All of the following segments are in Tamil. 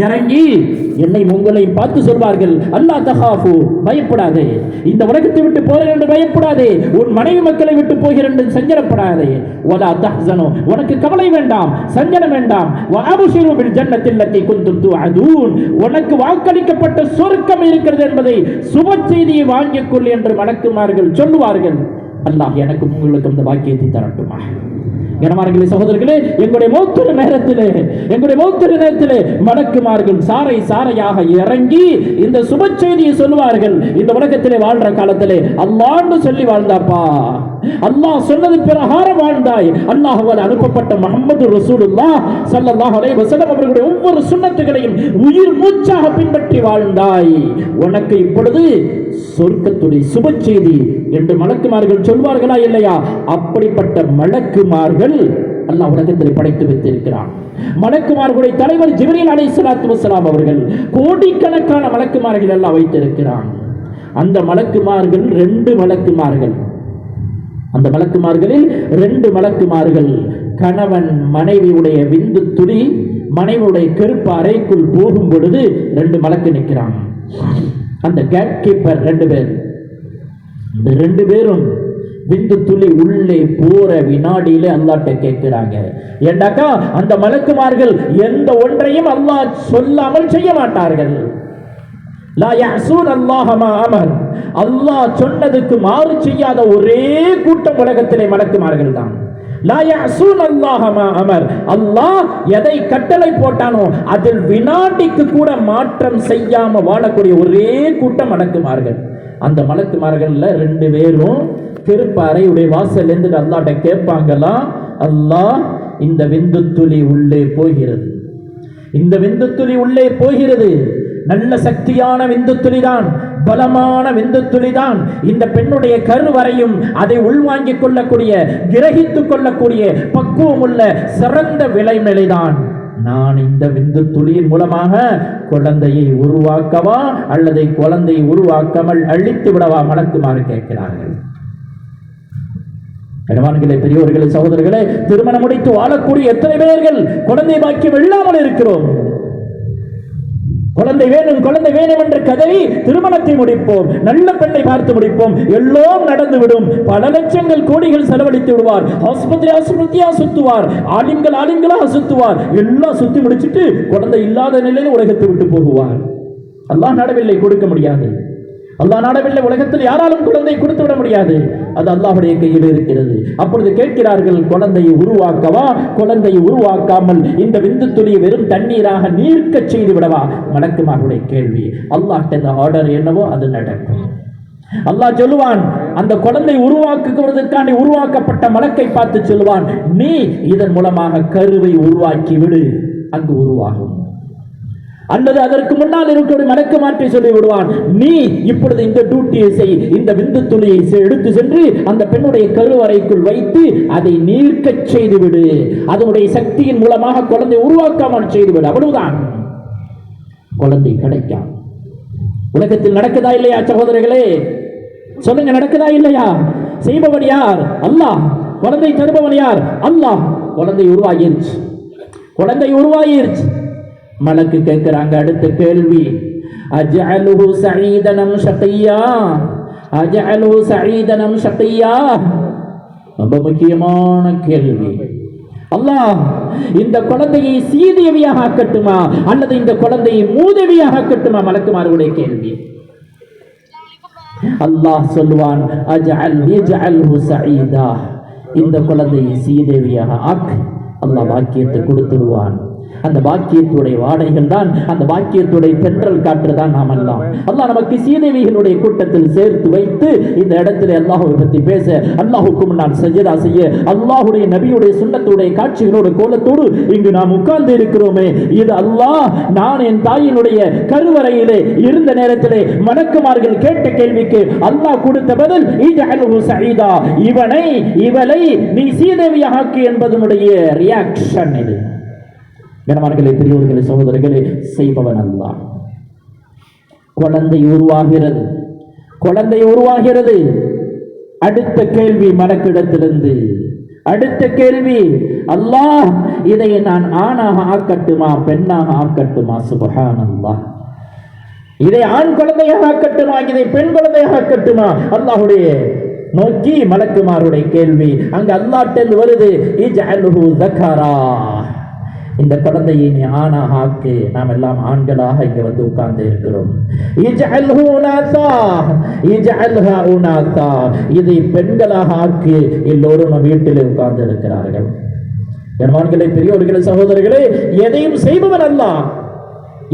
இறங்கி என்னை உங்களை பார்த்து சொல்வார்கள், அல்லா தகாஃபு, பயப்படாதே, இந்த உலகத்தை விட்டு போகிறேன் என்று பயப்படாதே, உன் மனைவி மக்களை விட்டு போகிறேன் என்று சஞ்சலப்படாதே, வலா தஹ்சனு, உனக்கு கவலை வேண்டாம், சஞ்சலம் வேண்டாம், வஅப்ஷிரு பில் ஜன்னத்தில் லத்தி குன்தும் துஅதூன், உனக்கு வாக்களிக்கப்பட்ட சொர்க்கம் இருக்கிறது என்பதை சுப செய்தியை வாங்கிக் கொள் என்று மலக்குமார்கள் சொல்லுவார்கள். அல்லாஹ் எனக்கு உங்களுக்கு அந்த வாக்கியத்தை தரட்டுமா? கனமார்களே, சகோதரர்களே, எங்களுடைய மௌத்திர நேரத்திலே மலக்குமார்கள் சாரை சாரையாக இறங்கி இந்த சுப செய்தியை சொல்லுவார்கள். இந்த உலகத்திலே வாழ்ற காலத்திலே அல்லாஹ்னு சொல்லி வாழ்ந்தாப்பா, அல்லாஹ் சொன்னது பிரகாரம் வாழ்ந்தாய், அல்லாஹ்வால் அனுப்பப்பட்ட முஹம்மது ரசூலுல்லாஹ் ஸல்லல்லாஹு அலைஹி வஸல்லம் அவர்களுடைய ஒவ்வொரு சுன்னத்துகளையும் உயிர் மூச்சாக பின்பற்றி வாழ்ந்தாய், உனக்கு இப்பொழுது சொர்க்கத்துடைய சுப செய்தி என்று மலக்குமார்கள் சொல்வார்களா இல்லையா? அப்படிப்பட்ட மலக்குமார்கள் அல்லாஹ் உலகத்தில் படைத்து வைத்திருக்கிறான். மலக்குமார்களுடைய தலைவர் ஜிப்ரீல் அலைஹிஸ்ஸலாத்து வஸ்ஸலாம் அவர்கள் கோடிக்கணக்கான மலக்குமார்கள் எல்லாம் வைத்திருக்கிறான். அந்த மலக்குமார்கள் அந்த மலக்குமார்களில் 2 மலக்குமார்கள் கணவன் மனைவியுடைய விந்து துளி மனைவியுடைய கருப்பு அறைக்குள் போகும் பொழுது 2 மலக்கு நிற்கிறான். அந்த கேட் கீப்பர் 2 பேர், இந்த 2 பேரும் விந்து துளி உள்ளே போற வினாடியிலே அல்லாஹ்ட்ட கேட்கிறாங்க. ஏண்டாக்கா அந்த மலக்குமார்கள் எந்த ஒன்றையும் அல்லாஹ் சொல்லாமல் செய்ய மாட்டார்கள். லா யஸூன் அல்லாஹ் மா அமர், அல்லாஹ் சொன்னதுக்கு மாறு செய்யாத ஒரே கூட்டம் உலகத்திலே மலக்குமார்கள் தான். லா யஸூன் அல்லாஹ் மா அமர், அல்லாஹ் எதை கட்டளை போட்டானோ அதில் வினாடிக்கு கூட மாற்றம் செய்யாம வாழக்கூடிய ஒரே கூட்டம் மலக்குமார்கள். அந்த மலக்குமார்கள்ல 2 பேரும் கருப்பு அறையுடைய வாசல் இருந்து அல்லாஹ்ட்ட கேட்பாங்களாம், அல்லாஹ் இந்த விந்து துளி உள்ளே போகிறது, இந்த விந்து துளி உள்ளே போகிறது, நல்ல சக்தியான விந்து துளிதான், பலமான விந்து துளிதான், இந்த பெண்ணுடைய கருவறையும் அதை உள்வாங்கிக் கொள்ளக்கூடிய கிரகித்துக் கொள்ளக்கூடிய பக்குவம் உள்ள சிறந்த விளைநிலைதான். நான் இந்த விந்து துளியின் மூலமாக குழந்தையை உருவாக்கவா அல்லது குழந்தையை உருவாக்காமல் அழித்து விடவா? மலக்குமாறு கேட்கிறார்கள். கணவான்களே, பெரியோர்களே, சகோதரர்களே, திருமணம் முடித்து வாழக்கூடிய எத்தனை பேர்கள் குழந்தை பாக்கியம் இல்லாமல் இருக்கிறோம்? குழந்தை வேணும் என்று கதறி திருமணத்தை முடிப்போம், நல்ல பெண்ணை பார்த்து முடிப்போம், எல்லாம் நடந்துவிடும், பல லட்சங்கள் கோடிகள் செலவழித்து விடுவார், ஆஸ்பத்திரியா சுத்துவார், ஆலிம்களாக சுத்துவார், எல்லாம் சுத்தி முடிச்சுட்டு குழந்தை இல்லாத நிலையில் உலகத்தை விட்டு போகுவார். அல்லாஹ் நாடவில்லை, கொடுக்க முடியாது. அல்லாஹ் நாடவில்லை, உலகத்தில் யாராலும் குழந்தை கொடுத்து விட முடியாது, அது அல்லாஹ்வுடைய கையில் இருக்கிறது. அப்பொழுது கேட்கிறார்கள், குழந்தையை உருவாக்கவா குழந்தையை உருவாக்காமல் இந்த விந்து துளியை வெறும் தண்ணீராக நீர்க்க செய்து விடவா? மலக்குமார்களுடைய கேள்வி. அல்லாஹ்ட்ட ஆர்டர் என்னவோ அது நடக்கும். அல்லாஹ் சொல்லுவான், அந்த குழந்தை உருவாக்குவதற்காண்டி உருவாக்கப்பட்ட மலக்கை பார்த்து சொல்லுவான், நீ இதன் மூலமாக கருவை உருவாக்கி விடு, அங்கு உருவாகும். அல்லது அதற்கு முன்னால் இருக்கிற மலக்கு மாற்றி சொல்லி விடுவான், நீ இப்பொழுது இந்த டியூட்டியை செய், இந்த விந்து துளியை எடுத்து சென்று அந்த பெண்ணுடைய கருவறைக்குள் வைத்து அதை நீர்க்க செய்து விடு, அதனுடைய சக்தியின் மூலமாக குழந்தை உருவாக்காமல் செய்துவிடு, அவ்வளவுதான். குழந்தை கிடைக்கும். உலகத்தில் நடக்குதா இல்லையா சகோதரர்களே? சொல்லுங்க, நடக்குதா இல்லையா? செய்பவன் யார்? அல்லாஹ். குழந்தை தருபவன் யார்? அல்லாஹ். குழந்தை உருவாகிருச்சு. மலக்கு கேட்கிறாங்க அடுத்த கேள்வி, அஜஅலுஹு சஈதனம் ஷகியா? ரொம்ப முக்கியமான கேள்வி. அல்லாஹ் இந்த குழந்தையை சீதேவியாக ஆக்கட்டுமா அல்லது இந்த குழந்தையை மூதேவியாக ஆக்கட்டுமா? மலக்குமார்களுடைய கேள்வி. அல்லாஹ் சொல்லுவான், அஜஅல்ஹு சஈதா, இந்த குழந்தையை சீதேவியாக ஆக்கு. அல்லாஹ் வாக்கியத்தை கொடுத்துருவான். அந்த வாக்கியத்துடைய வாடைகள் தான், அந்த வாக்கியத்துடைய தென்றல் காற்று தான் நாம் எல்லாம். அல்லாஹ் நமக்கு சீதேவிகளுடைய கூட்டத்தில் சேர்த்து வைத்து இந்த இடத்துல அல்லாஹ்வை பற்றி பேச, அல்லாஹ்வுக்கு முன்னால் சஜதா செய்ய, அல்லாஹ்வுடைய நபியுடைய சுன்னத்துடைய காட்சிகளோட கோலத்தோடு இங்கு நாம் உட்கார்ந்து இருக்கிறோமே, இது அல்லாஹ் நான் என் தாயினுடைய கருவறையிலே இருந்த நேரத்திலே மலக்குமார்கள் கேட்ட கேள்விக்கு அல்லாஹ் கொடுத்த பதில், இஜஅல்ஹு சஈதா, இவளை நீ சீதேவியாக ஆக்கு என்பதனுடைய ரியாக்ஷன் இது. கனமார்களே, பெரியோர்களே, சகோதரர்களே, செய்பவன் அல்லாஹ். குழந்தை உருவாகிறது. அடுத்த கேள்வி மலக்கிடத்திலிருந்து, அடுத்த கேள்வி, அல்லாஹ் இதை நான் ஆணாக ஆக்கட்டுமா பெண்ணாக ஆக்கட்டுமா? சுப்ஹானல்லாஹ். இதை ஆண் குழந்தையாக ஆக்கட்டுமா இதை பெண் குழந்தையாக ஆக்கட்டுமா? அல்லாஹ்வுடைய நோக்கி மலக்குமாருடைய கேள்வி. அங்க அல்லாஹ்ட்ட வருது, இஜ்அல்ஹு ஸக்கரா, இந்த குழந்தையை நீ ஆணாக ஆக்கு. நாம் எல்லாம் ஆண்களாக இங்க வந்து உட்கார்ந்து இருக்கிறோம். இஜ்அல்ஹு உனாஸா, இஜ்அல்ஹா உனாஸா, இதை பெண்களாக ஆக்கு. எல்லோரும் வீட்டில் உட்கார்ந்து இருக்கிறார்கள். கண்வான்களே, பெரியோர்களே, சகோதரர்களே, எதையும் செய்பவன் அல்லாஹ்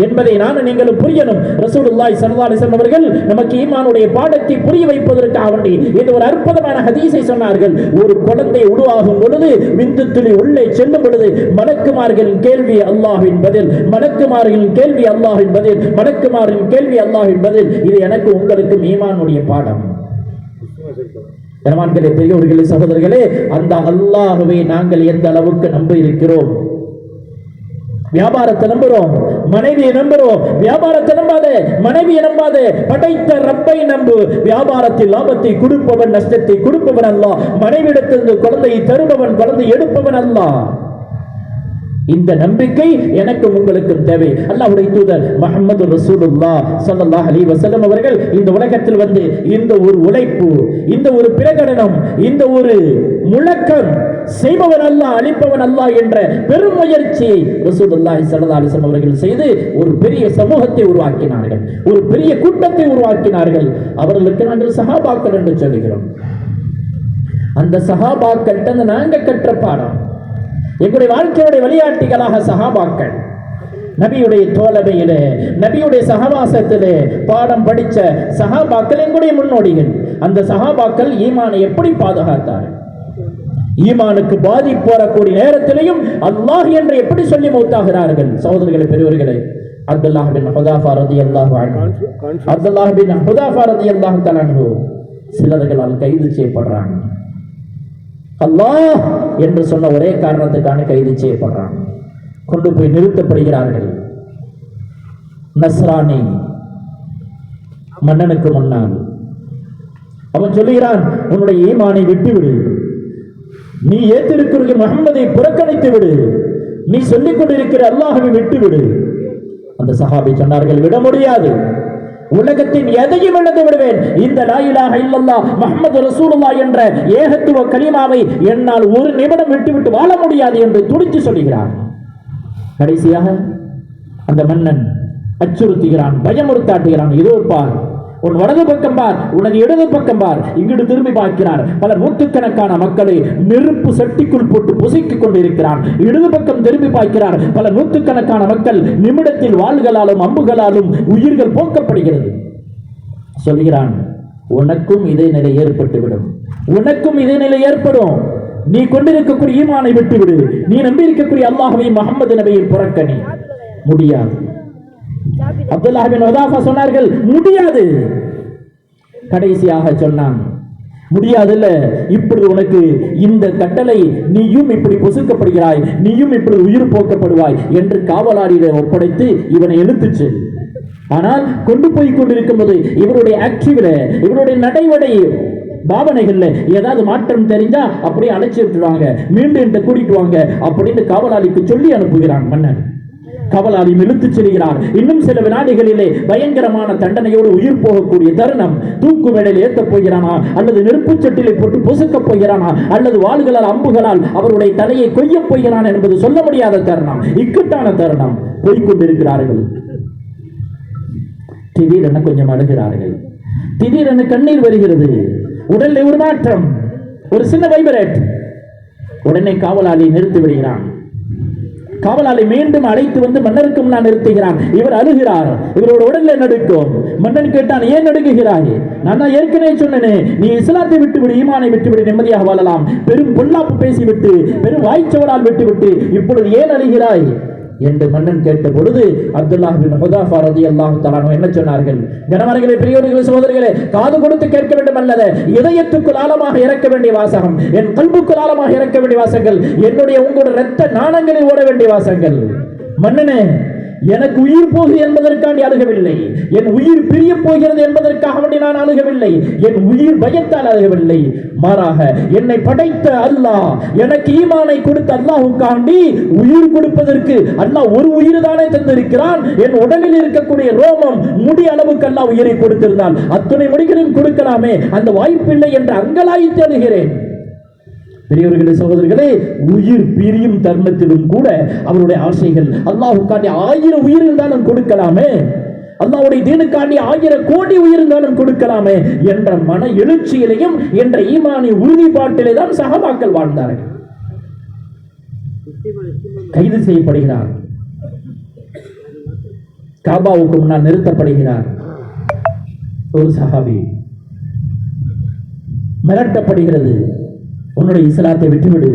என்பதை நானும் நீங்களும் புரியணும். ரசூலுல்லாஹி ஸல்லல்லாஹு அலைஹி வஸல்லம் அவர்கள் நமக்கு ஈமானுடைய பாடத்தை புரிய வைப்பதற்காக வேண்டி இந்த ஒரு அற்புதமான ஹதீஸை சொன்னார்கள். ஒரு குழந்தை உருவாகும் பொழுது, விந்து துளி உள்ளே செல்லும் பொழுது, மலக்குமார்களின் கேள்வி அல்லாஹ்வின் பதில், மலக்குமார்களின் கேள்வி அல்லாஹ்வின் பதில், மலக்குமாரின் கேள்வி அல்லாஹ்வின் பதில். இது எனக்கு உங்களுக்கு ஈமானுடைய பாடம். கண்வான்களே, பெரியோர்களே, சகோதரர்களே, அந்த அல்லாஹ்வை நாங்கள் எந்த அளவுக்கு நம்ப இருக்கிறோம்? வியாபாரத்தை நம்புறோம், மனைவியை நம்புறோம். வியாபாரத்தை நம்பாதே, மனைவியை நம்பாதே, படைத்த ரப்பை நம்பு. வியாபாரத்தில் லாபத்தை கொடுப்பவன், நஷ்டத்தை கொடுப்பவன் அல்லாஹ். மனைவியிடத்திலிருந்து குழந்தையை தருபவன், குழந்தை எடுப்பவன் அல்லாஹ். இந்த நம்பிக்கை எனக்கும் உங்களுக்கும் தேவை. அல்லாஹ்வுடைய தூதர் முஹம்மது ரசூலுல்லாஹ் ஸல்லல்லாஹு அலைஹி வஸல்லம் அவர்கள் இந்த உலகத்தில் வந்து இந்த ஒரு உழைப்பு, இந்த ஒரு பிரகடனம், இந்த ஒரு முழக்கம் செய்பவன் அல்லாஹ், அளிப்பவன் அல்லாஹ் என்ற பெரும் முயற்சியை ரசூலுல்லாஹி ஸல்லல்லாஹு அலைஹி வஸல்லம் அவர்கள் செய்து ஒரு பெரிய சமூகத்தை உருவாக்கினார்கள், ஒரு பெரிய கூட்டத்தை உருவாக்கினார்கள். அவர்களுக்கு நாங்கள் சஹாபாக்கள் என்று சொல்கிறோம். அந்த சஹாபாக்கள் நாங்கள் கற்ற பாடம், எங்களுடைய வாழ்க்கையுடைய வழிகாட்டிகளாக சஹாபாக்கள், நபியுடைய தோழமையிலே, நபியுடைய சகவாசத்திலே பாடம் படித்த சஹாபாக்கள் எங்களுடைய முன்னோடிகள். அந்த சஹாபாக்கள் ஈமானை எப்படி பாதுகாத்தார்கள்? ஈமானுக்கு பாதிப்பு வரக்கூடிய நேரத்திலையும் அல்லாஹ் என்று எப்படி சொல்லி மௌத்தாகிறார்கள்? சகோதரர்களே, பெரியவர்களே, அப்துல்லாஹ் பின் ஹுதாஃபா ரலியல்லாஹு அன்ஹு, அப்துல்லாஹ் பின் ஹுதாஃபா ரலியல்லாஹு தஆலா அன்ஹு சிலர்களால் கைது செய்யப்படுறாங்க. அல்லாஹ் என்று சொன்ன ஒரே காரணத்துக்கான கைது செய்யப்படுறாங்க. கொண்டு போய் நிறுத்தப்படுகிறார்கள். நஸ்ரானி மன்னனுக்கு முன்னால் அவன் சொல்லுகிறான், உன்னுடைய ஈமானை விட்டுவிடு, நீ ஏற்றிருக்கிற முஹம்மதை புறக்கணித்து விடு, நீ சொல்லிக் கொண்டிருக்கிற அல்லாஹ்வை விட்டுவிடு. அந்த சஹாபி சொன்னார்கள், விட முடியாது, உலகத்தின் எதையும் இழந்து விடுவேன், இந்த லா இலாஹ இல்லல்லாஹ் முஹம்மது ரசூலுல்லாஹ் என்ற ஏகத்துவ கலிமாவை என்னால் ஒரு நிமிடம் விட்டுவிட்டு வாழ முடியாது என்று துடித்து சொல்லுகிறார். கடைசியாக அந்த மன்னன் அச்சுறுத்துகிறான், பயமுறுத்தாட்டுகிறான். இதோ பார், உன் வலது பக்கம் பார், உனது இடது பக்கம் பார். இங்கிட்டு திரும்பி பார்க்கிறார். பல நூற்றுக்கணக்கான மக்களை நெருப்பு சட்டிக்குள் போட்டு புசித்துக் கொண்டிருக்கிறான். இடது பக்கம் திரும்பி பார்க்கிறார். பல நூற்றுக்கணக்கான மக்கள் நிமிடத்தில் வாள்களாலும் அம்புகளாலும் உயிர்கள் போக்கப்படுகிறது. சொல்கிறான், உனக்கும் இதே நிலை ஏற்பட்டுவிடும், உனக்கும் இதே நிலை ஏற்படும். நீ கொண்டிருக்கக்கூடிய ஈமானை விட்டுவிடு, நீ நம்பி இருக்கக்கூடிய அல்லாஹ்வை முஹம்மது நபியை புறக்கணி. முடியாது. அப்துல்லாஹ் பின் ஹுதாஃபா சொன்னார்கள், முடியாது. கடைசியாக சொன்னான், முடியாது இல்ல, இப்படி உனக்கு இந்த கட்டளை, நீயும் இப்படி பொசுக்கப்படுகிறாய், நீயும் இப்படி உயிர் போக்கப்படுவாய் என்று காவலாளியை ஒப்படைத்து இவனை எழுத்துச்சு. ஆனால் கொண்டு போய் கொண்டிருக்கும் போது இவருடைய ஆக்டிவ்ல, இவருடைய நடைவடை பாவனைகள்ல ஏதாவது மாற்றம் தெரிஞ்சா அப்படியே அழைச்சி விட்டுருவாங்க, மீண்டும் இந்த கூட்டிட்டு வாங்க அப்படின்னு காவலாளிக்கு சொல்லி அனுப்புகிறான் மன்னன். காவலாளி இழுத்து செல்கிறார். இன்னும் சில வினாடிகளிலே பயங்கரமான தண்டனையோடு உயிர் போகக்கூடிய தருணம். தூக்கு மேடையில் ஏற்றப் போகிறானா, அல்லது நெருப்புச் சட்டிலை போட்டு பொசுக்கப் போகிறானா, அல்லது வாள்களால் அம்புகளால் அவருடைய தலையை கொய்யப் போகிறான் என்பது சொல்ல முடியாத தருணம், இக்கட்டான தருணம். போய்கொண்டிருக்கிறார்கள். திடீரென கொஞ்சம் அழுகிறார்கள், திடீரென கண்ணீர் வருகிறது, உடலில் ஒரு மாற்றம், ஒரு சின்ன வைப்ரேட். உடனே காவலாளி நிறுத்தி விடுகிறான். காவலாளி மீண்டும் அழைத்து வந்து மன்னருக்கு முன்னால் நிறுத்துகிறான். இவர் அழுகிறார், இவரோட உடல்ல நடுக்கும். மன்னன் கேட்டான், ஏன் நடுங்குகிறாய்? நான் தான் ஏற்கனவே சொன்னேனே, நீ இஸ்லாத்தை விட்டுவிடு, ஈமானை விட்டுவிடு, நிம்மதியாக வாழலாம். பெரும் பொல்லாப்பு பேசிவிட்டு, பெரும் வாய்ச்சவரால் விட்டுவிட்டு இப்பொழுது ஏன் அழுகிறாய் என்று மன்னன் கேட்ட பொழுது அப்துல்லாஹ் பின் ஹுதாஃபா ரலியல்லாஹு தஆலா என்ன சொன்னார்கள்? கணவர்களே, பெரியோர்களே, சகோதரர்களே, காது கொடுத்து கேட்க வேண்டும் அல்லது இதயத்துக்குள் ஆழமாக இறக்க வேண்டிய வாசகம், என் கல்புக்குள் ஆழமாக இறக்க வேண்டிய வாசகங்கள், என்னுடைய உங்களுடைய இரத்த நாணங்களில் ஓட வேண்டிய வாசகங்கள். மன்னனே, எனக்கு உயிர் போகுது என்பதற்காண்டி அழுகவில்லை, என் உயிர் பிரிய போகிறது என்பதற்காக வேண்டி நான் அழுகவில்லை, என் உயிர் பயத்தால் அழுகவில்லை. மாறாக என்னை படைத்த அல்லாஹ், எனக்கு ஈமானை கொடுத்த அல்லாஹ்வுக்காண்டி உயிர் கொடுப்பதற்கு அல்லாஹ் ஒரு உயிர் தானே தந்திருக்கிறான். என் உடலில் இருக்கக்கூடிய ரோமம் முடி அளவுக்கு அல்லாஹ் உயிரை கொடுத்திருந்தால் அத்துணை முடிகளையும் கொடுக்கலாமே, அந்த வாய்ப்பில்லை என்று அங்கலாய்த்து அழுகிறேன். பெரியவர்களே, சகோதரர்களே, உயிர் பிரியும் தருணத்திலும் கூட அவருடைய ஆசைகள் அல்லாஹ்வுக்காண்டி 1000 உயிர் இருந்தாலும் கொடுக்கலாமே, அல்லாஹ்வுடைய தீனுக்காண்டி 1000 கோடி உயிர் இருந்தாலும் கொடுக்கலாமே என்ற மன எழுச்சியிலையும் என்ற ஈமானி உறுதிப்பாட்டிலே தான் சஹாபாக்கள் வாழ்ந்தார்கள். கைது செய்யப்படுகிறார், காபாவுக்கு முன்னால் நிறுத்தப்படுகிறார். ஒரு சஹாபி மிரட்டப்படுகிறது, உன்னுடைய இஸ்லாத்தை விட்டுவிடு,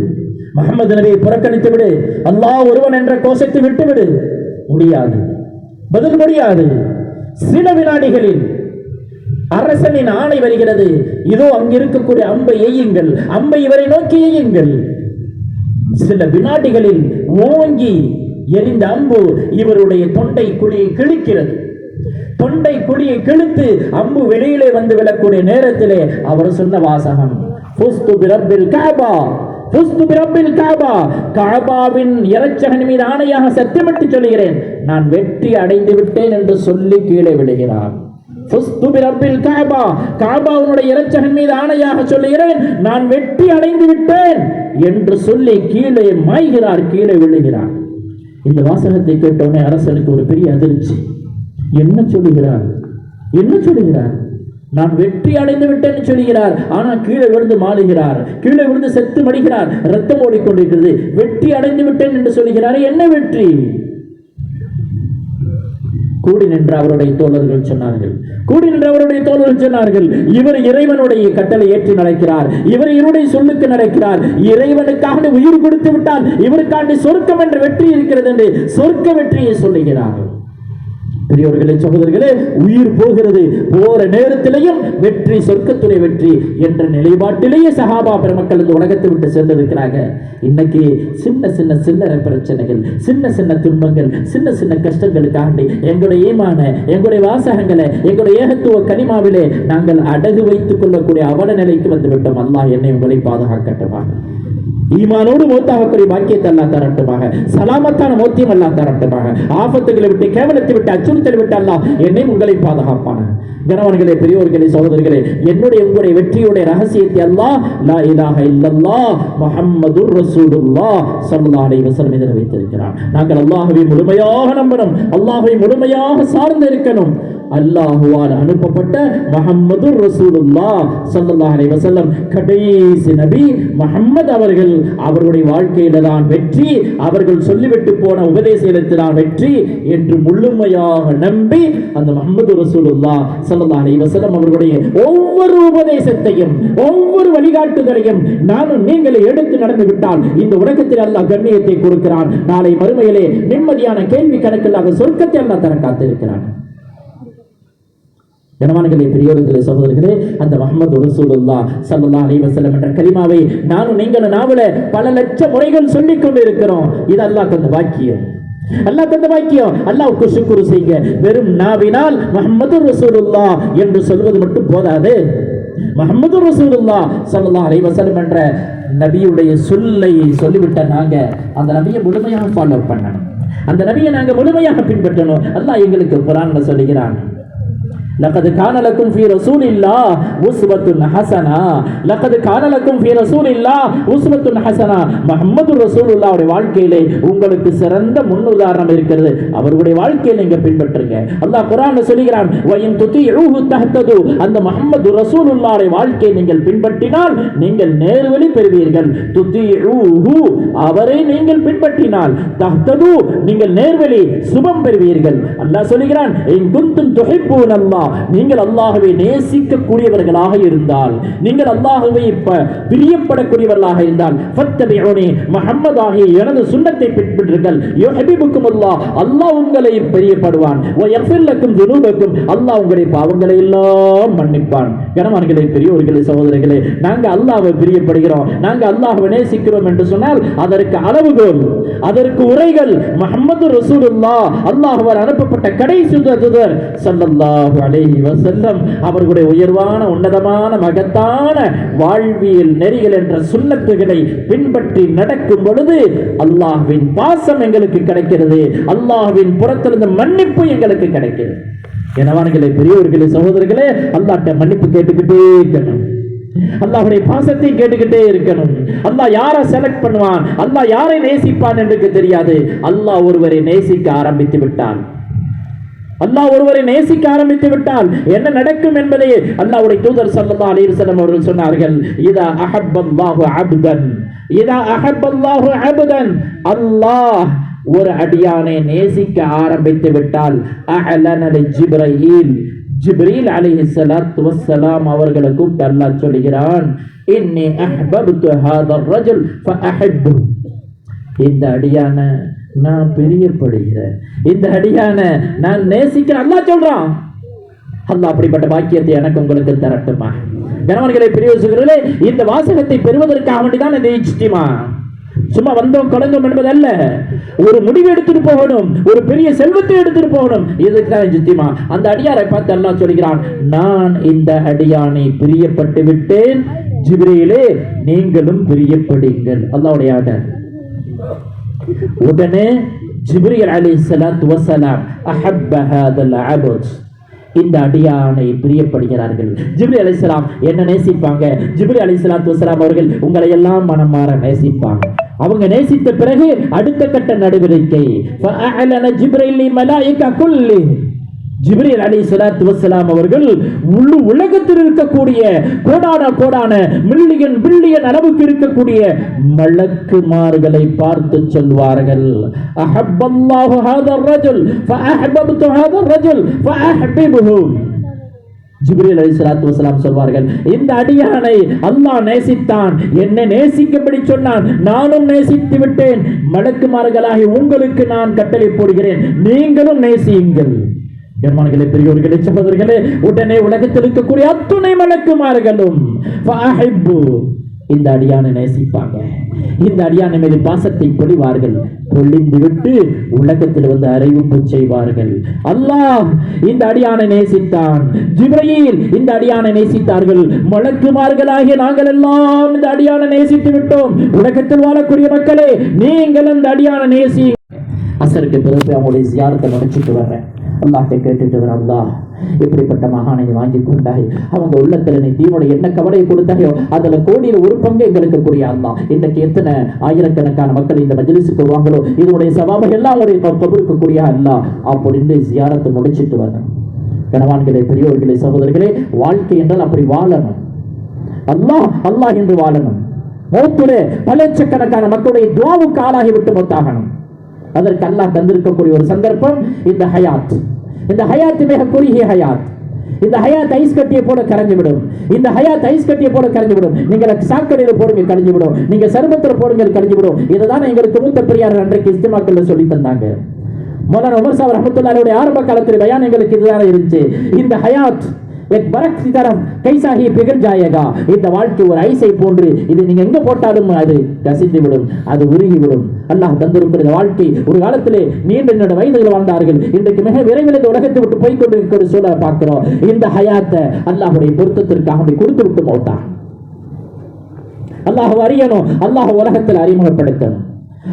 முஹம்மது நபியை புறக்கணித்து விடு, அல்லாஹ் ஒருவன் என்ற கோஷத்தை விட்டுவிடு. முடியாது, பதில் முடியாது. சில வினாடிகளில் அரசனின் ஆணை வருகிறது, இதோ அங்கிருக்கக்கூடிய அம்பை எய்யுங்கள், அம்பை இவரை நோக்கி எய்யுங்கள். சில வினாடிகளில் ஓங்கி எரிந்த அம்பு இவருடைய தொண்டை குழியை கிழிக்கிறது. தொண்டை குழியை கிழித்து அம்பு வெளியிலே வந்து விழக்கூடிய நேரத்திலே அவர் சொன்ன வாசகம், ஃபுஸ்து பிரப்பில் கஅபா, ஃபுஸ்து பிரப்பில் கஅபா, கஅபாவின் இரட்சகன் மீது ஆணையாக சத்தியமிட்டு சொல்கிறேன், நான் வெற்றி அடைந்து விட்டேன் என்று சொல்லி கீழே விழுகிறார். ஃபுஸ்து பிரப்பில் கஅபா, கஅபாவுடைய இரட்சகன் மீது ஆணையாக சொல்கிறேன், நான் வெற்றி அடைந்து விட்டேன் என்று சொல்லி கீழே மாய்கிறார், கீழே விழுகிறார். இந்த வாசகத்தை கேட்டவுடனே அரசனுக்கு ஒரு பெரிய அதிர்ச்சி. என்ன சொல்லுகிறார், என்ன சொல்லுகிறார்? நான் வெற்றி அடைந்து விட்டேன் சொல்கிறார், ஆனால் கீழே விழுந்து மாளுகிறார், கீழே விழுந்து செத்து மடிகிறார், ரத்தம் ஓடிக்கொண்டிருக்கிறது. வெற்றி அடைந்து விட்டேன் என்று சொல்கிறார். என்ன வெற்றி? கூடி நின்ற அவருடைய தோழர்கள் சொன்னார்கள், கூடி நின்ற அவருடைய தோழர்கள் சொன்னார்கள், இவர் இறைவனுடைய கட்டளை ஏற்றி நடக்கிறார், இவர் இவருடைய சொல்லுக்கு நடக்கிறார், இறைவனுக்காக உயிர் கொடுத்து விட்டால் இவருக்காண்டி சொர்க்கம் என்ற வெற்றி இருக்கிறது என்று சொர்க்க வெற்றியை சொல்லுகிறார்கள். பெரியவர்களே, சகோதரர்களே, உயிர் போகிறது, போற நேரத்திலேயும் வெற்றி, சொர்க்கத்துடைய வெற்றி என்ற நிலைப்பாட்டிலேயே சஹாபா பெருமக்கள் இந்த உலகத்தை விட்டு சென்றிருக்கிறாங்க. இன்னைக்கு சின்ன சின்ன சில்லறை பிரச்சனைகள், சின்ன சின்ன துன்பங்கள், சின்ன சின்ன கஷ்டங்களுக்காண்டி எங்களுடைய ஈமான, எங்களுடைய வாசகங்களை, எங்களுடைய ஏகத்துவ கனிமாவிலே நாங்கள் அடகு வைத்துக் கொள்ளக்கூடிய அவல நிலைக்கு வந்துவிட்டோம். அல்லாஹ் என்னை உங்களை பாதுகாக்கட்டுமாக, ஈமானோடு மௌத்தாகக்கூடிய பாக்கியத்தை அல்லாஹ் தரட்டுமாக, சலாமத்தான மௌத்தியம் அல்லாஹ் தரட்டுமாக, ஆபத்துகளை விட்டு, கேவலத்தை விட்டு, அச்சுறுத்தலை விட்டு அல்லாஹ் என்னை உங்களை பாதுகாப்பான. கணவன்களே, பெரியோர்களே, சகோதரர்களே, என்னுடைய உங்களுடைய வெற்றியுடைய ரகசியத்தை அல்லாஹ் லா இலாஹ இல்லல்லாஹ் முஹம்மதுர் ரசூலுல்லாஹ் ஸல்லல்லாஹு அலைஹி வஸல்லம் இதில் வைத்திருக்கிறார். நாங்கள் அல்லாஹ்வை முழுமையாக நம்பணும், அல்லாஹ்வை முழுமையாக சார்ந்து இருக்கணும். அல்லாஹ்வால் அனுப்பப்பட்ட முஹம்மதுர் ரசூலுல்லாஹ் ஸல்லல்லாஹு அலைஹி வஸல்லம் கடைசி நபி முஹம்மது அவர்கள், அவருடைய வாழ்க்கையில தான் வெற்றி, அவர்கள் சொல்லிவிட்டு போன உபதேசத்தில் தான் வெற்றி என்று முழுமையாக நம்பி அந்த முஹம்மது ரசூலுல்லாஹ் ஸல்லல்லாஹு அலைஹி வஸல்லம் அவர்களுடைய ஒவ்வொரு உபதேசத்தையும், ஒவ்வொரு வழிகாட்டுதலையும் நானும் நீங்களை எடுத்து நடந்து விட்டால் இந்த உலகத்தில் அல்லாஹ் கண்ணியத்தை கொடுக்கிறான். நாளை மறுமையிலே நிம்மதியான கேள்வி கணக்கில்லாத சொர்க்கத்தை அல்லாஹ் தர காத்திருக்கிறான். கனவான்களே, பெரியோர்களே, சகோதரர்களே, அந்த முஹம்மது ரசூலுல்லாஹ் ஸல்லல்லாஹு அலைஹி வஸல்லம் என்ற கலிமாவை நானும் நீங்களும் நாவல பல லட்சம் முறைகள் சொல்லிக் கொண்டு இருக்கிறோம். இது அல்லாஹ் தந்த பாக்கியம், அல்லாஹ் தந்த பாக்கியம். அல்லாஹ்வுக்கு ஷுக்ர் செய்யுங்க. வெறும் நாவினால் முஹம்மது ரசூலுல்லாஹ் என்று சொல்வது மட்டும் போதாது. முஹம்மது ரசூலுல்லாஹ் ஸல்லல்லாஹு அலைஹி வஸல்லம் என்ற நபியுடைய சொல்லை சொல்லிவிட்ட நாங்க அந்த நபியை முழுமையாக ஃபாலோ பண்ணணும், அந்த நபியை நாங்க முழுமையாக பின்பற்றணும். அல்லாஹ் எங்களுக்கு குர்ஆன்ல சொல்லுகிறான், لقد كان لكم في رسول الله أسوة حسنة. لقد كان لكم في رسول الله أسوة حسنة. முஹம்மது ரசூலுல்லாஹ்வுடைய வாழ்க்கையிலே உங்களுக்கு சிறந்த முன்னுதாரணம் இருக்கிறது, அவருடைய வாழ்க்கையை நீங்க பின்பற்றுங்க. அல்லாஹ் குர்ஆன்ல சொல்கிறான், வயின் துதிஊஹு தஹ்தது. அந்த முஹம்மது ரசூலுல்லாஹ்வுடைய வாழ்க்கையை நீங்கள் பின்பற்றினால் நீங்கள் நேர்வழி பெறுவீர்கள். துதிஊஹு, அவரை நீங்கள் பின்பற்றினால், தஹ்தது, நீங்கள் நேர்வழி சுபம் பெறுவீர்கள். அல்லாஹ் சொல்கிறான், இன் குன்தும் துஹிப்பூனல்லாஹ், நீங்கள் அல்லாஹ்வை நேசிக்கக்கூடியவர்களாக இருந்தால், நீங்கள் அல்லாஹ்வை பிரியப்படக்கூடியவர்களாக இருந்தால், ஃபத்தபிஊனி முஹம்மது ஆகிய எனது சுன்னத்தை பின்பற்றுங்கள். யுஹிப்புக்குமுல்லாஹ், அல்லாஹ் உங்களை பிரியப்படுவான். வ யக்ஃபிர் லக்கும் துனூபக்கும், அல்லாஹ் உங்களுடைய பாவங்களை எல்லாம் மன்னிப்பான். கனவான்களே, பெரியோர்களே, சகோதரர்களே, நாங்கள் அல்லாஹ்வை பிரியப்படுகிறோம், நாங்கள் அல்லாஹ்வை நேசிக்கிறோம் என்று சொன்னால் அதற்கு அளவுகோல், அதற்கு உரைகள் முஹம்மது ரசூலுல்லாஹ், அல்லாஹ்வால் அனுப்பப்பட்ட கடைசி தூதர் ஸல்லல்லாஹு அலைஹி வஸல்லம் அவர்களுடைய உயர்வான உன்னதமான மகத்தான வாழ்வியல் நெறிகள் என்ற சுன்னத்துகளை பின்பற்றி நடக்கும் பொழுது அல்லாஹ்வின் பாசம் எங்களுக்கு கிடைக்கிறது, அல்லாஹ்வின் புறத்திலிருந்து மன்னிப்பு எங்களுக்கு கிடைக்கிறது. கனவான்களே, பெரியோர்களே, சகோதரர்களே, அல்லாஹ்ட்ட மன்னிப்பு கேட்டுக்கிட்டே இருக்கணும், அல்லாஹ்வுடைய பாசத்தை கேட்டுக்கிட்டே இருக்கணும். அல்லாஹ் யாரை செலக்ட் பண்ணுவான், அல்லாஹ் யாரை நேசிப்பான் என்று தெரியாது. அல்லாஹ் ஒருவரை நேசிக்க ஆரம்பித்து விட்டான், அல்லாஹ் ஒருவரை நேசிக்க ஆரம்பித்து விட்டால் என்ன நடக்கும் என்பதை அல்லாஹ்வுடைய தூதர் ஸல்லல்லாஹு அலைஹி வஸல்லம் அவர்கள் சொன்னார்கள். இதா அஹப்பல்லாஹு அப்தன், இதா அஹப்பல்லாஹு அப்தன், அல்லாஹ் ஒரு அடியானை நேசிக்க ஆரம்பித்து விட்டால் அஅலன ஜிப்ரீல், ஜிப்ரீல் அலைஹிஸ்ஸலாத்து வஸ்ஸலாம் அவர்களுக்கு அல்லாஹ் சொல்கிறான், இன்னி அஹ்பப்து ஹாதர் ரஜுல் ஃபஅஹிப்பு, இந்த அடியான நான் பிரியப்படுகிறேன், இந்த அடியான நான் நேசிக்கிறேன். அல்லாஹ் சொல்றான். அல்லாஹ் அப்படிப்பட்ட பாக்கியத்தை எனக்கு உங்களுக்கு தரட்டுமா? கனவான்களே, பெரியவர்களே, இந்த வாசகத்தை பெறுவதற்காக வேண்டிதான் இந்த இஜ்திமா. சும்மா வந்தோம் கலந்தோம் என்பதல்ல, ஒரு முடிவு எடுத்துட்டு போகணும், ஒரு பெரிய செல்வத்தை எடுத்துட்டு போகணும். இதுதான் இஜ்திமா. அந்த அடியாரை பார்த்து அல்லாஹ் சொல்கிறான், நான் இந்த அடியானை பிரியப்பட்டு விட்டேன், ஜிப்ரீலே நீங்களும் பிரியப்படுங்கள். அல்லாஹ்வுடைய ஆர்டர். உடனே ஜிப்ரீல் அலைஹிஸ்ஸலாத்து வஸ்ஸலாம் அஹப்ப ஹாதல் அப்த், இந்த அடியானை பிரியப்படுகிறார்கள். ஜிப்ரீல் அலைஹிஸ்ஸலாம் என்ன நேசிப்பாங்க? ஜிப்ரீல் அலைஹிஸ்ஸலாத்து வஸ்ஸலாம் அவர்கள் உங்களை எல்லாம் மனமாற நேசிப்பாங்க. அவங்க நேசித்த பிறகு அடுத்த கட்ட நடவடிக்கை ஃபஅஅலன ஜிப்ரீல் மலாயிகா குல்லி, ஜிப்ரீல் அலைஹிஸ்ஸலாத்து வஸ்ஸலாம் அவர்கள் முழு உலகத்தில் இருக்கக்கூடிய கோடான மில்லியன் பில்லியன் அளவுக்கு இருக்கக்கூடிய மலக்குமார்களை பார்த்து சொல்வார்கள், அஹப்பல்லாஹு ஹாதர் ரஜுல் ஃபஅஹ்பப்து ஹாதர் ரஜுல் ஃபஅஹ்பிபுஹு. ஜிப்ரீல் அலைஹிஸ்ஸலாத்து வஸ்ஸலாம் சொல்வார்கள், இந்த அடியானை அல்லாஹ் நேசித்தான், என்னை நேசிக்கும்படி சொன்னான், நானும் நேசித்து விட்டேன். மலக்குமார்களாகி உங்களுக்கு நான் கட்டளை போடுகிறேன், நீங்களும் நேசியுங்கள். கர்மான்களே, பெரியோர்களே, சகோதரர்களே, உடனே உலகத்தில் இருக்கக்கூடிய அத்துணை மலக்குமார்களும் ஃபஅஹிப்பு, இந்த அடியானை நேசிப்பாங்க, இந்த அடியானை மீது பாசத்தை பொழிவார்கள். பொழிந்து விட்டு உலகத்தில் வந்து அறிவிப்பு செய்வார்கள், அல்லாஹ் இந்த அடியானை நேசித்தான், ஜிப்ரீல் இந்த அடியானை நேசித்தார்கள், மலக்குமார்களாகிய நாங்கள் எல்லாம் இந்த அடியானை நேசித்து விட்டோம். உலகத்தில் வாழக்கூடிய மக்களே, நீங்கள் இந்த அடியானை நேசி. அசருக்கு பிறகு அவங்களுடைய ஜியாரத்தை முடிச்சுட்டு வர்றேன். அல்லாஹ்ட்ட கேட்டுட்டு வர, அல்லாஹ் எப்படிப்பட்ட மகானை வாங்கி கொண்டாய், அவங்க உள்ளத்துல நீ தீனுடைய என்ன கவலையை கொடுத்தாயோ அதுல கோடியில் ஒரு பங்கு எங்களுக்கு கூடிய அல்லாஹ். இன்னைக்கு எத்தனை ஆயிரக்கணக்கான மக்கள் இந்த மஜ்லிஸுக்கு வருவாங்களோ இதனுடைய சவாபை எல்லாம் உடைய கபருக்கு கூடிய அல்லாஹ் அப்படின்னு ஜியாரத்தை முடிச்சிட்டு வரணும். கனவான்களே, பெரியோர்களே, சகோதரர்களே, வாழ்க்கை என்றால் அப்படி வாழணும். அல்லாஹ் அல்லாஹ் என்று வாழணும். மௌத்திலே பல லட்சக்கணக்கான மக்களுடைய துஆவுக்கு ஆளாகிவிட்டு மௌத்தாகணும். அதற்கு அல்லாஹ் தந்திருக்கக்கூடிய ஒரு சந்தர்ப்பம் இந்த ஹயாத். இந்த ஹயாத் மிக குறுகிய ஹயாத். இந்த ஹயாத் ஐஸ் கட்டியை போல கரைஞ்சுவிடும். இந்த ஹயாத் ஐஸ் கட்டியை போல கரைஞ்சுவிடும். நீங்க சாக்கடையில் போடுங்க, கரைஞ்சுவிடும். நீங்க சர்பத்தில் போடுங்க, கரைஞ்சுவிடும். இதுதான் எங்களுக்கு மூத்த பெரியார் அன்றைக்கு இஸ்திமாக்கள்ல சொல்லி தந்தாங்க. மௌலானா உமர் சாஹிப் ரஹ்மத்துல்லாஹி அலைஹி ஆரம்ப காலத்தில் பயான் எங்களுக்கு இதுதான் இருந்துச்சு. இந்த ஹயாத் एक बरक की तरफ कैसा ही पिघल जाएगा. இந்த வாழ்க்கை ஒரு ஐஸை போன்று, இது நீங்க எங்க போட்டாலும் அது கசிந்து விடும், அது உருகி விடும். அல்லாஹ் தந்திருக்கிற வாழ்க்கை ஒரு காலத்திலே நீண்ட வயதுகள் வாழ்ந்தார்கள். இன்றைக்கு மிக விரைவில் இந்த உலகத்தை விட்டு போய் கொண்டிருக்கிற சூழலை பார்க்கிறோம். இந்த ஹயாத்தை அல்லாஹ்வுடைய பொருத்தத்திற்காக கொடுத்து விட்டு மௌத்தா. அல்லாஹ் அறியணும், அல்லாஹ் உலகத்தில் அறிமுகப்படுத்தணும்,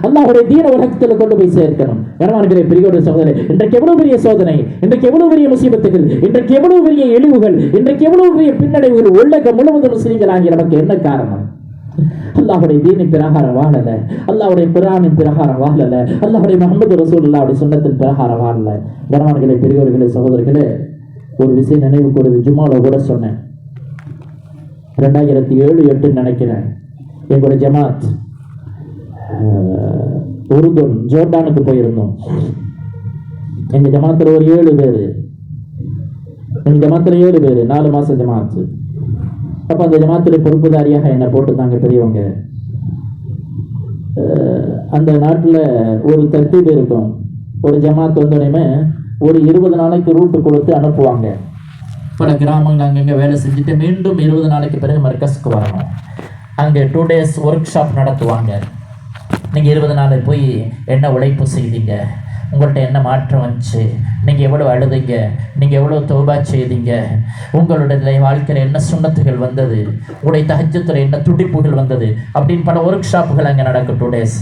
அல்லாஹ்வுடைய தீன உலகத்தில் கொண்டு போய் சேர்க்கணும். கனவான்களே, பெரியோர் சகோதரரே, இன்றைக்கு எவ்வளவு பெரிய சோதனை, இன்றைக்கு எவ்வளவு பெரிய முசீபத்துகள், இன்றைக்கு எவ்வளவு பெரிய இழிவுகள், இன்றைக்கு எவ்வளவு பெரிய பின்னடைவுகள். உலகம் முழுவதும் முஸ்லிம்களாகிய நமக்கு என்ன காரணம்? அல்லாஹ்வுடைய தீனின் பிரகாரம் வாழல, அல்லாஹ்வுடைய குர்ஆனின் பிரகாரம் வாழல, அல்லாஹ்வுடைய முஹம்மது ரசூலுல்லாஹ்வுடைய சுன்னத்தின் பிரகாரம் வாழல. கனவான்களே, பெரியோர்களே, சகோதரர்களே, ஒரு விஷயம் நினைவுக்கு வருது. ஜும்மால கூட சொன்னேன், 2007-8 நினைக்கிறேன், எங்களுடைய ஜமாத் உருதுன் ஜோர்டானுக்கு போயிருந்தோம். எங்க ஜமாத்துல ஒரு 7 பேர் எங்கள் ஜமாத்தில் 7 பேர், 4 மாதம் ஜமாத்து. அப்போ அந்த ஜமாத்தில் பொறுப்புதாரியாக என்னை போட்டுத்தாங்க பெரியவங்க. அந்த நாட்டில் ஒரு தர்த்தீப் இருக்கும். ஒரு ஜமாத்து வந்தோடனே ஒரு 20 நாளைக்கு ரூட்டு கொடுத்து அனுப்புவாங்க. பல கிராமங்கள் அங்கங்கே வேலை செஞ்சுட்டு மீண்டும் 20 நாளைக்கு பிறகு மர்கஸுக்கு வரணும். அங்கே 2 days ஒர்க் ஷாப் நடத்துவாங்க. நீங்கள் 20 நாள் போய் என்ன உழைப்பு செய்தீங்க, உங்கள்கிட்ட என்ன மாற்றம் வந்துச்சு, நீங்கள் எவ்வளோ அழுதுங்க, நீங்கள் எவ்வளோ தௌபா செய்தீங்க, உங்களுடைய வாழ்க்கையில் என்ன சுண்ணத்துகள் வந்தது, உங்களுடைய தஹஜ்ஜுத்துல என்ன துடிப்புகள் வந்தது அப்படின்னு பல ஒர்க் ஷாப்புகள் அங்கே நடக்கும் 2 days.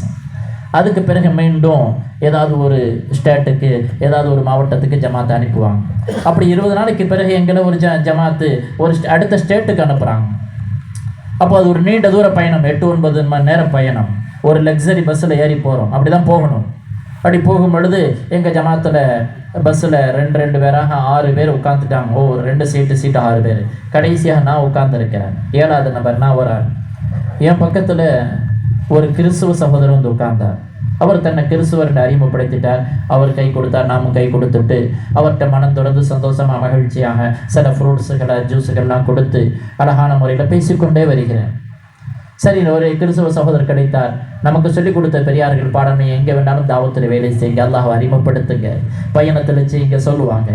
அதுக்கு பிறகு மீண்டும் ஏதாவது ஒரு ஸ்டேட்டுக்கு, ஏதாவது ஒரு மாவட்டத்துக்கு ஜமாத்தை அனுப்புவாங்க. அப்படி 20 நாளைக்கு பிறகு எங்களை ஒரு ஜமாத்து ஒரு அடுத்த ஸ்டேட்டுக்கு அனுப்புகிறாங்க. அப்போ அது ஒரு நீண்ட தூர பயணம், 8-9 மணி நேரம் பயணம். ஒரு லக்ஸரி பஸ்ஸில் ஏறி போகிறோம், அப்படி தான் போகணும். அப்படி போகும் பொழுது எங்கள் ஜமாத்தில் பஸ்ஸில் 2 பேராக 6 பேர் உட்காந்துட்டாங்க. 2 சீட்டு 6 பேர். கடைசியாக நான் உட்காந்துருக்கிறேன், 7வது நபர் நான் ஒரு ஆள். என் பக்கத்தில் ஒரு கிறிஸ்துவ சகோதரர் வந்து உட்கார்ந்தார். அவர் தன்னை கிறிஸ்துவர்கிட்ட அறிமுகப்படுத்திட்டார். அவர் கை கொடுத்தார், நாமும் கை கொடுத்துட்டு அவர்கிட்ட மனம் தொடர்ந்து சந்தோஷமாக மகிழ்ச்சியாக சில ஃப்ரூட்ஸுகளை ஜூஸுகள்லாம் கொடுத்து அழகான முறையில் பேசிக்கொண்டே வருகிறேன். சரி, ஒரு கிறிஸ்துவ சகோதரர் கிடைத்தார். நமக்கு சொல்லிக் கொடுத்த பெரியார்கள் பாடமே, எங்கே வேண்டாலும் தாவத்தில் வேலை செய்யுங்க, அல்லாஹ்வை அறிமுகப்படுத்துங்க, பயணத்தில் செய்யுங்க சொல்லுவாங்க.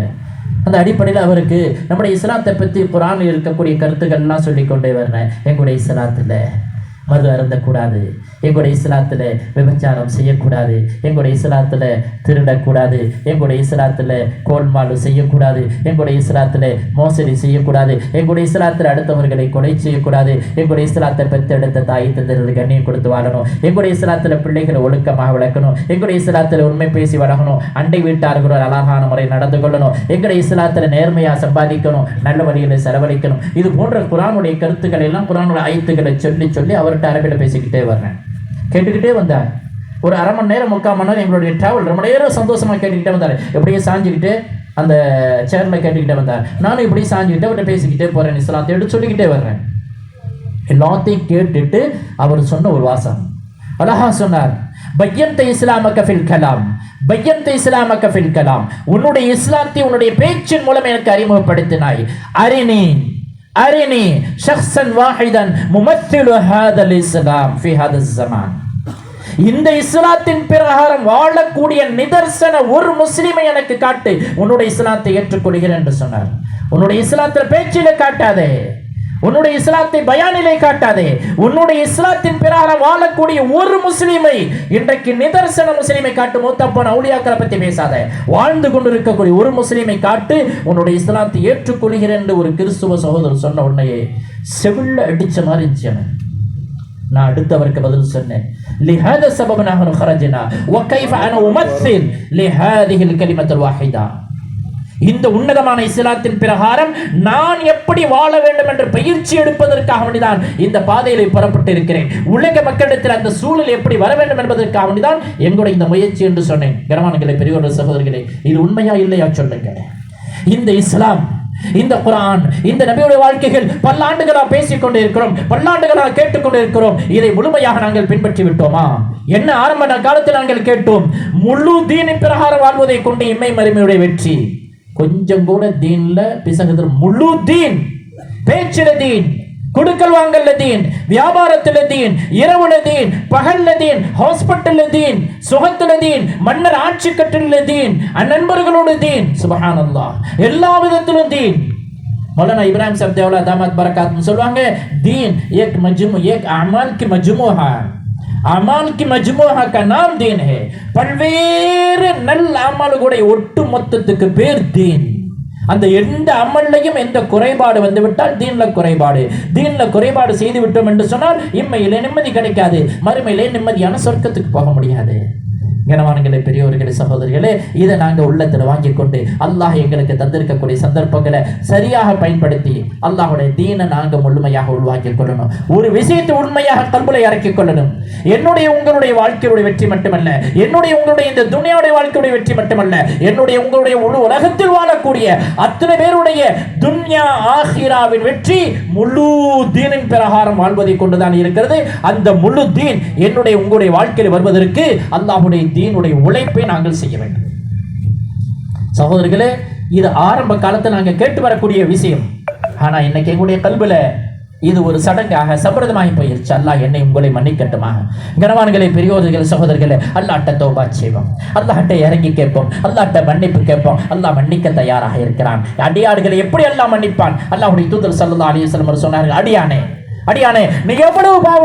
அந்த அடிப்படையில் அவருக்கு நம்முடைய இஸ்லாத்தை பற்றி குர்ஆனில் இருக்கக்கூடிய கருத்துக்கள்லாம் சொல்லிக்கொண்டே வர்றேன். எங்களுடைய இஸ்லாத்தில் மது அருந்தக்கூடாது, எங்களுடைய இஸ்லாத்தில் விபச்சாரம் செய்யக்கூடாது, எங்களுடைய இஸ்லாத்தில் திருடக்கூடாது, எங்களுடைய இஸ்லாத்தில் கோல்மால் செய்யக்கூடாது, எங்களுடைய இஸ்லாத்தில் மோசடி செய்யக்கூடாது, எங்களுடைய இஸ்லாத்தில் அடுத்தவர்களை கொலை செய்யக்கூடாது, எங்களுடைய இஸ்லாத்தை பெற்றெடுத்த தாய் தந்தர்களுக்கு கண்ணியம் கொடுத்து வாழணும், எங்களுடைய இஸ்லாத்தில் பிள்ளைகளை ஒழுக்கமாக வளர்க்கணும், எங்களுடைய இஸ்லாத்தில் உண்மை பேசி வளர்க்கணும், அண்டை வீட்டார்களோட அழகான முறை நடந்து கொள்ளணும், எங்களுடைய இஸ்லாத்தில் நேர்மையாக சம்பாதிக்கணும், நல்ல வழிகளை செலவழிக்கணும். இது போன்ற குர்ஆனுடைய கருத்துக்களை எல்லாம், குர்ஆனுடைய ஆயத்துக்களை சொல்லி சொல்லி அவர்கிட்ட அரபியில் பேசிக்கிட்டே வர்றேன். கேட்டுக்கிட்டே வந்தார். ஒரு 1/2 மணி நேரம் 3/4 மணி நேரம் எங்களுடைய டிராவல் ரொம்ப நேரம் சந்தோஷமாக கேட்டுக்கிட்டே வந்தார். எப்படியே சாஞ்சிக்கிட்டு அந்த சேர்ல கேட்டுக்கிட்டே வந்தார். நானும் இப்படி சாஞ்சிக்கிட்டு அவர்கிட்ட பேசிக்கிட்டே போகிறேன், இஸ்லாத்தை எடுத்து சொல்லிக்கிட்டே வர்றேன். எல்லாத்தையும் கேட்டுட்டு அவர் சொன்ன ஒரு வாசம் அழகா சொன்னார், பையன்த இஸ்லாமக ஃபில் கலாம், பையன்த இஸ்லாமக ஃபில் கலாம். உன்னுடைய இஸ்லாத்தை உன்னுடைய பேச்சின் மூலம் எனக்கு அறிமுகப்படுத்தினாய். அரினி அரினி ஷக்ஸன் வாஹிதன் முமத்திலு ஹாதல் இஸ்லாம் ஃபி ஹாதல் ஸமான். இந்த இஸ்லாத்தின் பிரகாரம் வாழக்கூடிய நிதர்சன ஒரு முஸ்லிமை எனக்கு காட்டு, உன்னுடைய இஸ்லாத்தை ஏற்றுக்கொள்கிறேன் என்று சொன்னார். உன்னுடைய இஸ்லாத்தில் பேச்சிலே காட்டாதே, உன்னுடைய இஸ்லாத்தை பயானிலே காட்டாதே, உன்னுடைய இஸ்லாத்தின் பிரகாரம் வாழக்கூடிய ஒரு முஸ்லிமை, இன்றைக்கு நிதர்சன முஸ்லிமை காட்டு, மூத்தப்பன் அவுலியாக்களை பற்றி பேசாத, வாழ்ந்து கொண்டிருக்கக்கூடிய ஒரு முஸ்லிமை காட்டு, உன்னுடைய இஸ்லாத்தை ஏற்றுக்கொள்கிறேன் என்று ஒரு கிறிஸ்துவ சகோதரர் சொன்ன உடனே செவில்ல அடிச்ச மாதிரி இருந்துச்சு. நான் அடுத்தவருக்கு பதில் சொன்னேன், லிஹாதா சபப நஹ்னு ஹரஜ்னா வ கைஃப அன உமத்தில் லிஹாதிஹில் கலிமத்துல் வாஹிதா. இந்த உன்னதமான இஸ்லாத்தின் பிரகாரம் நான் எப்படி வாழ வேண்டும் என்ற பயிற்சி எடுப்பதற்காக வேண்டிதான் இந்த பாதையில் புறப்பட்டு இருக்கிறேன். உலக மக்களிடத்தில் அந்த சூழல் எப்படி வர வேண்டும் என்பதற்காக வேண்டிதான் எங்களுடைய இந்த முயற்சி என்று சொன்னேன். கனவான்களே, பெரியவர்கள், சகோதரர்களே, இது உண்மையா இல்லையா சொல்லுங்க. இந்த இஸ்லாம், இந்த குர்ஆன், இந்த நபியுடைய வாழ்க்கைகள் பல்லாண்டுகளாக பேசிக்கொண்டே இருக்கிறோம், பல்லாண்டுகளாக கேட்டுக்கொண்டே இருக்கிறோம். இதை முழுமையாக நாங்கள் பின்பற்றி விட்டோமா? என்ன ஆரம்ப காலத்தில் நாங்கள் கேட்டோம், முழு தீனின் பிரகாரம் வாழ்வதை கொண்டு இம்மை மறுமையுடைய வெற்றி. கொஞ்சம் கூட தீன்ல பிசகுதல். முழு தீன், பேச்சில தீன், கொடுக்கல் வாங்கல்ல தீன், வியாபாரத்துல தீன், இரவுல தீன், பகல்ல தீன், ஹாஸ்பிட்டல்ல தீன், சுகத்துல தீன், மன்னர் ஆட்சி கட்டில தீன், நண்பர்களோட தீன். சுப்ஹானல்லாஹ், எல்லா விதத்திலும் தீன். மௌலானா இப்ராஹிம் சாஹிப் தேவலா தாமத் பரகாத் சொல்லுவாங்க, தீன் ஏக் மஜ்மு, ஏக் அமால் கி மஜ்முஆ, அமால் கி மஜ்முஆ का नाम दीन है. பல்வேறு நல்ல அமல்களுடைய ஒட்டு மொத்தத்துக்கு பேர் தீன். அந்த எந்த அமல்லையும் எந்த குறைபாடு வந்துவிட்டால் தீன்ல குறைபாடு, தீன்ல குறைபாடு செய்து விட்டோம் என்று சொன்னால் இம்மையிலே நிம்மதி கிடைக்காது, மறுமையிலே நிம்மதியான சொர்க்கத்துக்கு போக முடியாது. கனவான்களே, பெரியோர்களே, சகோதரிகளே, இதை நாங்கள் உள்ளத்தில் வாங்கி கொண்டு அல்லாஹ் எங்களுக்கு தந்திருக்கக்கூடிய சந்தர்ப்பங்களை சரியாக பயன்படுத்தி அல்லாஹுடைய தீனை நாங்கள் முழுமையாக உள்வாங்கிக் கொள்ளணும். ஒரு விஷயத்தை உண்மையாக கல்புலை இறக்கிக் கொள்ளணும். என்னுடைய உங்களுடைய வாழ்க்கையுடைய வெற்றி மட்டுமல்ல, என்னுடைய உங்களுடைய இந்த துனியாவுடைய வாழ்க்கையுடைய வெற்றி மட்டுமல்ல, என்னுடைய உங்களுடைய முழு உலகத்தில் வாழக்கூடிய அத்தனை பேருடைய துன்யா ஆஹிராவின் வெற்றி முழு தீனின் பிரகாரம் வாழ்வதை கொண்டுதான் இருக்கிறது. அந்த முழு தீன் என்னுடைய உங்களுடைய வாழ்க்கையில் வருவதற்கு அல்லாஹுடைய தீனுடைய உழைப்பை நாங்கள் செய்ய வேண்டும். சகோதரர்களே, இது ஆரம்ப காலத்தில் நாங்கள் கேட்டு வரக்கூடிய விஷயம். ஆனா இன்னைக்கு எங்களுடைய கல்வில இது ஒரு சடங்காக சம்பிரதமாகி போயிருச்சு. அல்லாஹ் என்னை உங்களை மன்னிக்கட்டுமாக. கனவான்களே, பெரியோர்கள், சகோதரர்களே, அல்லாஹ்ட்ட தௌபா செய்வோம், அல்லாஹ்ட்ட இறங்கி கேட்போம், அல்லாஹ்ட்ட மன்னிப்பு கேட்போம். அல்லாஹ் மன்னிக்க தயாராக இருக்கிறான். அடியாடுகளை எப்படி அல்லாஹ் மன்னிப்பான்? அல்லாஹ்வுடைய தூதர் ஸல்லல்லாஹு அலைஹி வஸல்லம் சொன்னார்கள், அடியானே நீ எவ்வளவு பாவம்